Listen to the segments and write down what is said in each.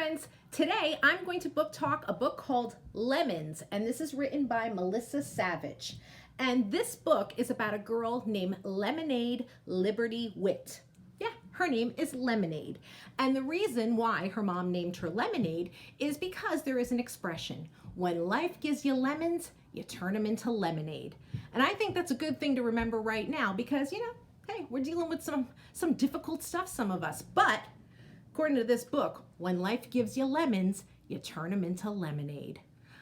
friends. Today I'm going to book talk a book called Lemons, and this is written by Melissa Savage. And this book is about a girl named Lemonade Liberty Witt. Yeah, her name is Lemonade. And the reason why her mom named her Lemonade is because there is an expression: when life gives you lemons, you turn them into lemonade. And I think that's a good thing to remember right now because, hey, we're dealing with some difficult stuff, some of us. But according to this book, when life gives you lemons, you turn them into lemonade.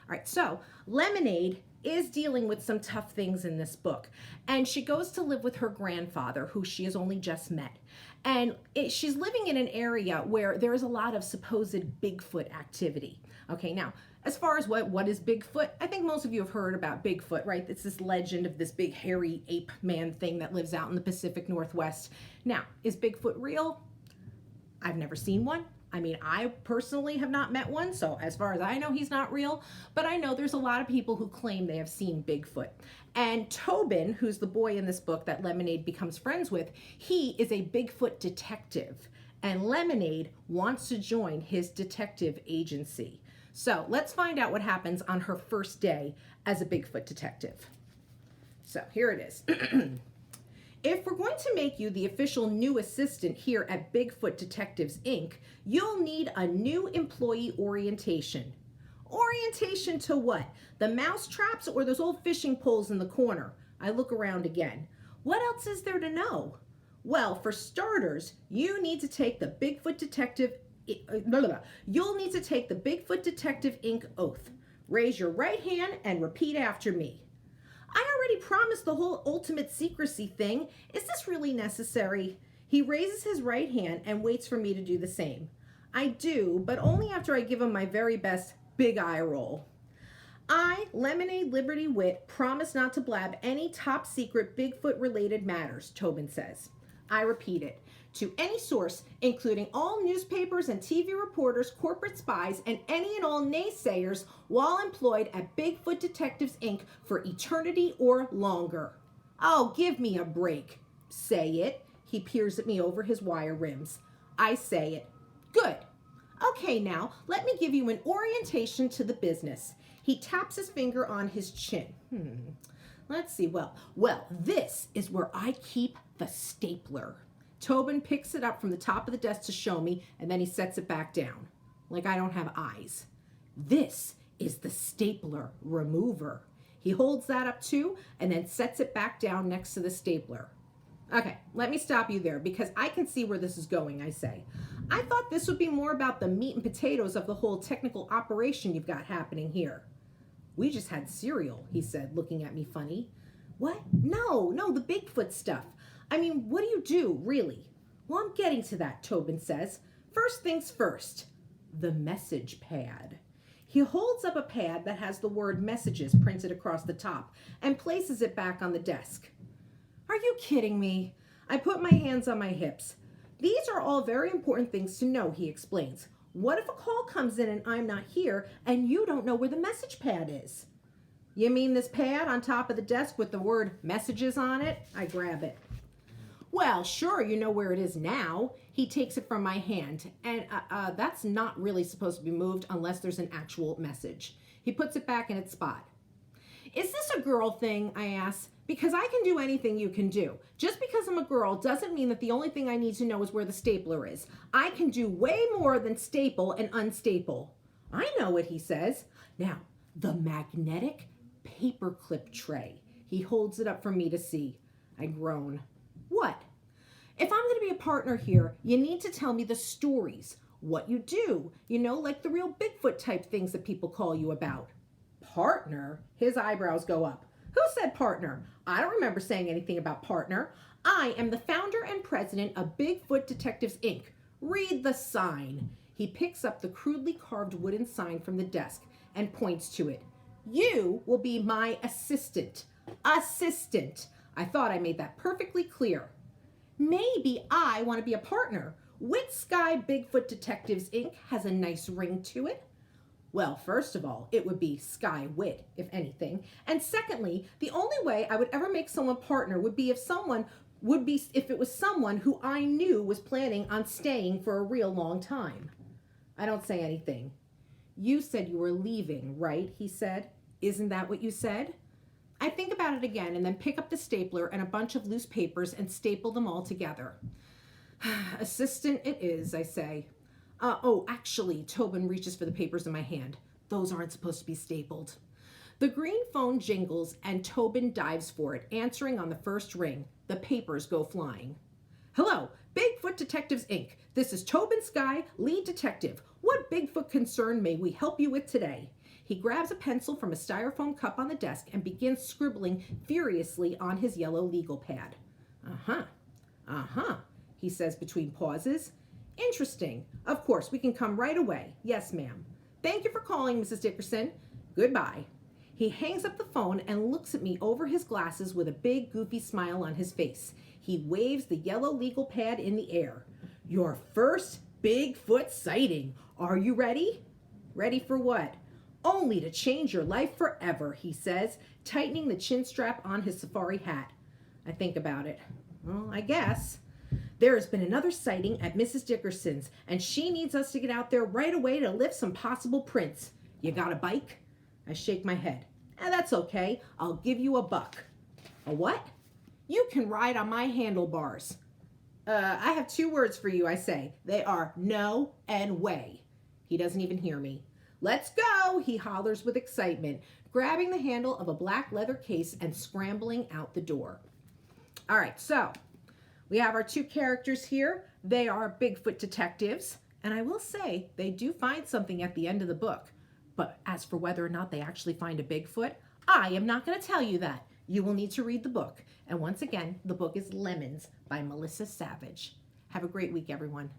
All right, so Lemonade is dealing with some tough things in this book. And she goes to live with her grandfather, who she has only just met. And she's living in an area where there is a lot of supposed Bigfoot activity. Okay, now, as far as what is Bigfoot, I think most of you have heard about Bigfoot, right? It's this legend of this big hairy ape man thing that lives out in the Pacific Northwest. Now, is Bigfoot real? I've never seen one. I mean, I personally have not met one, so as far as I know, he's not real. But I know there's a lot of people who claim they have seen Bigfoot. And Tobin, who's the boy in this book that Lemonade becomes friends with, he is a Bigfoot detective. And Lemonade wants to join his detective agency. So let's find out what happens on her first day as a Bigfoot detective. So here it is. If we're going to make you the official new assistant here at Bigfoot Detectives, Inc., you'll need a new employee orientation. Orientation to what? The mouse traps or those old fishing poles in the corner? I look around again. What else is there to know? Well, for starters, you need to take the Bigfoot Detective You'll need to take the Bigfoot Detective Inc. oath. Raise your right hand and repeat after me. I already promised the whole ultimate secrecy thing. Is this really necessary? He raises his right hand and waits for me to do the same. I do, but only after I give him my very best big eye roll. I, Lemonade Liberty Witt, promise not to blab any top secret Bigfoot related matters, Tobin says. I repeat it. To any source, including all newspapers and TV reporters, corporate spies, and any and all naysayers while employed at Bigfoot Detectives, Inc. for eternity or longer. Oh, give me a break. Say it. He peers at me over his wire rims. I say it. Good. Okay, now, let me give you an orientation to the business. He taps his finger on his chin. Let's see. Well, this is where I keep the stapler. Tobin picks it up from the top of the desk to show me, and then he sets it back down, like I don't have eyes. This is the stapler remover. He holds that up too, and then sets it back down next to the stapler. Okay, let me stop you there, because I can see where this is going, I say. I thought this would be more about the meat and potatoes of the whole technical operation you've got happening here. We just had cereal, he said, looking at me funny. What? No, the Bigfoot stuff. I mean, what do you do, really? Well, I'm getting to that, Tobin says. First things first, the message pad. He holds up a pad that has the word messages printed across the top and places it back on the desk. Are you kidding me? I put my hands on my hips. These are all very important things to know, he explains. What if a call comes in and I'm not here and you don't know where the message pad is? You mean this pad on top of the desk with the word messages on it? I grab it. Well, sure, you know where it is now. He takes it from my hand, and that's not really supposed to be moved unless there's an actual message. He puts it back in its spot. Is this a girl thing, I ask? Because I can do anything you can do. Just because I'm a girl doesn't mean that the only thing I need to know is where the stapler is. I can do way more than staple and unstaple. I know it, he says. Now, the magnetic paperclip tray. He holds it up for me to see. I groan. What? If I'm going to be a partner here, you need to tell me the stories, what you do, like the real Bigfoot type things that people call you about. Partner? His eyebrows go up. Who said partner? I don't remember saying anything about partner. I am the founder and president of Bigfoot Detectives, Inc. Read the sign. He picks up the crudely carved wooden sign from the desk and points to it. You will be my assistant. Assistant. I thought I made that perfectly clear. Maybe I want to be a partner. Witt Sky Bigfoot Detectives, Inc. has a nice ring to it. Well, first of all, it would be Sky Witt, if anything. And secondly, the only way I would ever make someone partner would be if it was someone who I knew was planning on staying for a real long time. I don't say anything. You said you were leaving, right? He said. Isn't that what you said? I think about it again and then pick up the stapler and a bunch of loose papers and staple them all together. Assistant it is, I say. Oh, actually, Tobin reaches for the papers in my hand. Those aren't supposed to be stapled. The green phone jingles and Tobin dives for it, answering on the first ring. The papers go flying. Hello, Bigfoot Detectives, Inc. This is Tobin Skye, lead detective. What Bigfoot concern may we help you with today? He grabs a pencil from a styrofoam cup on the desk and begins scribbling furiously on his yellow legal pad. Uh-huh, he says between pauses. Interesting. Of course, we can come right away. Yes, ma'am. Thank you for calling, Mrs. Dickerson. Goodbye. He hangs up the phone and looks at me over his glasses with a big, goofy smile on his face. He waves the yellow legal pad in the air. Your first Bigfoot sighting. Are you ready? Ready for what? Only to change your life forever, he says, tightening the chin strap on his safari hat. I think about it. Well, I guess. There has been another sighting at Mrs. Dickerson's, and she needs us to get out there right away to lift some possible prints. You got a bike? I shake my head. That's okay. I'll give you $1. A what? You can ride on my handlebars. I have 2 words for you, I say. They are no and way. He doesn't even hear me. Let's go, he hollers with excitement, grabbing the handle of a black leather case and scrambling out the door. All right, so we have our 2 characters here. They are Bigfoot detectives, and I will say they do find something at the end of the book. But as for whether or not they actually find a Bigfoot, I am not going to tell you that. You will need to read the book. And once again, the book is Lemons by Melissa Savage. Have a great week, everyone.